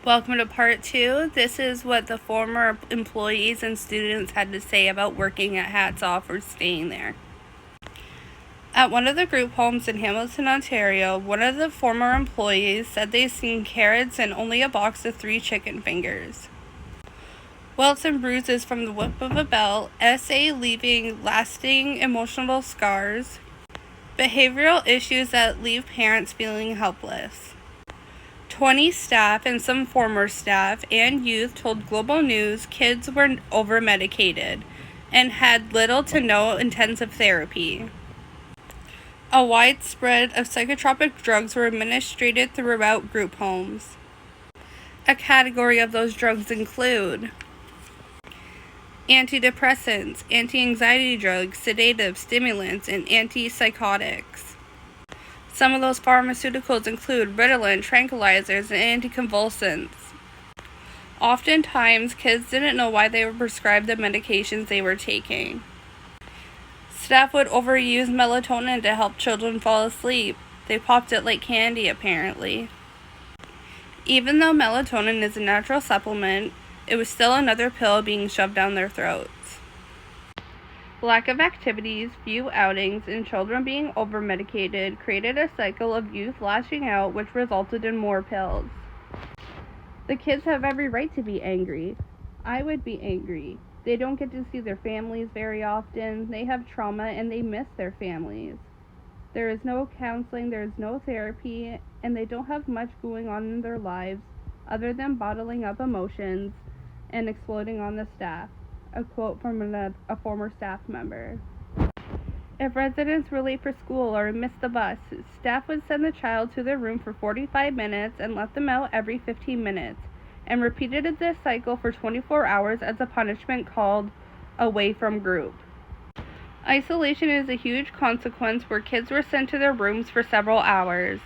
Welcome to part 2. This is what the former employees and students had to say about working at Hats Off or staying there. At one of the group homes in Hamilton, Ontario, one of the former employees said they'd seen carrots and only a box of 3 chicken fingers. Welts and bruises from the whip of a belt, SA leaving lasting emotional scars, behavioral issues that leave parents feeling helpless. 20 staff and some former staff and youth told Global News kids were over-medicated and had little to no intensive therapy. A wide spread of psychotropic drugs were administered throughout group homes. A category of those drugs include antidepressants, anti-anxiety drugs, sedatives, stimulants, and antipsychotics. Some of those pharmaceuticals include Ritalin, tranquilizers, and anticonvulsants. Oftentimes, kids didn't know why they were prescribed the medications they were taking. Staff would overuse melatonin to help children fall asleep. They popped it like candy, apparently. Even though melatonin is a natural supplement, it was still another pill being shoved down their throats. Lack of activities, few outings, and children being over-medicated created a cycle of youth lashing out, which resulted in more pills. The kids have every right to be angry. I would be angry. They don't get to see their families very often. They have trauma and they miss their families. There is no counseling, there is no therapy, and they don't have much going on in their lives other than bottling up emotions and exploding on the staff. A quote from a former staff member. If residents were late for school or missed the bus, staff would send the child to their room for 45 minutes and let them out every 15 minutes, and repeated this cycle for 24 hours as a punishment called away from group. Isolation is a huge consequence where kids were sent to their rooms for several hours.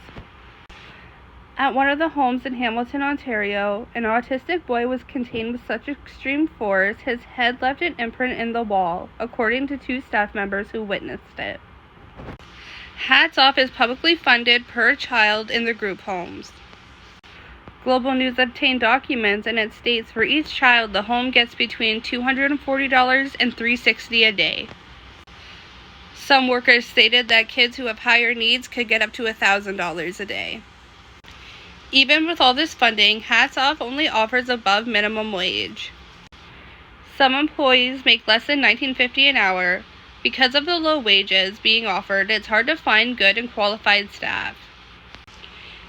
At one of the homes in Hamilton, Ontario, an autistic boy was contained with such extreme force his head left an imprint in the wall, according to 2 staff members who witnessed it. Hats Off is publicly funded per child in the group homes. Global News obtained documents, and it states for each child the home gets between $240 and $360 a day. Some workers stated that kids who have higher needs could get up to $1,000 a day. Even with all this funding, Hats Off only offers above minimum wage. Some employees make less than $19.50 an hour. Because of the low wages being offered, it's hard to find good and qualified staff.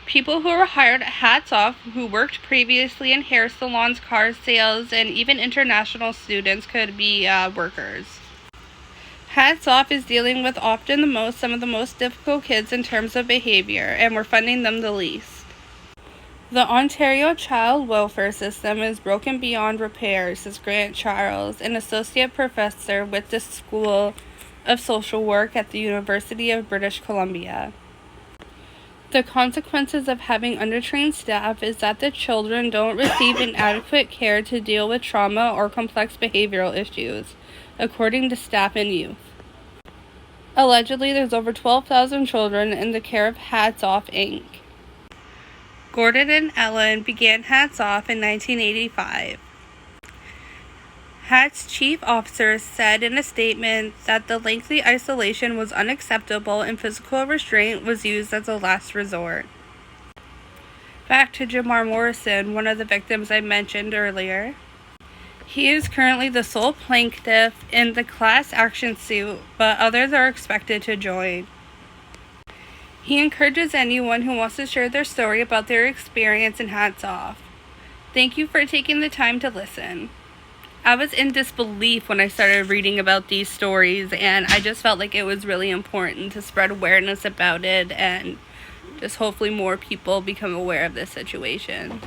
People who were hired at Hats Off who worked previously in hair salons, car sales, and even international students could be workers. Hats Off is dealing with some of the most difficult kids in terms of behavior, and we're funding them the least. The Ontario Child Welfare System is broken beyond repair, says Grant Charles, an associate professor with the School of Social Work at the University of British Columbia. The consequences of having undertrained staff is that the children don't receive inadequate care to deal with trauma or complex behavioral issues, according to staff and youth. Allegedly, there's over 12,000 children in the care of Hats Off, Inc. Gordon and Ellen began Hats Off in 1985. Hats chief officer said in a statement that the lengthy isolation was unacceptable and physical restraint was used as a last resort. Back to Jamar Morrison, one of the victims I mentioned earlier. He is currently the sole plaintiff in the class action suit, but others are expected to join. He encourages anyone who wants to share their story about their experience in Hats Off. Thank you for taking the time to listen. I was in disbelief when I started reading about these stories, and I just felt like it was really important to spread awareness about it and just hopefully more people become aware of this situation.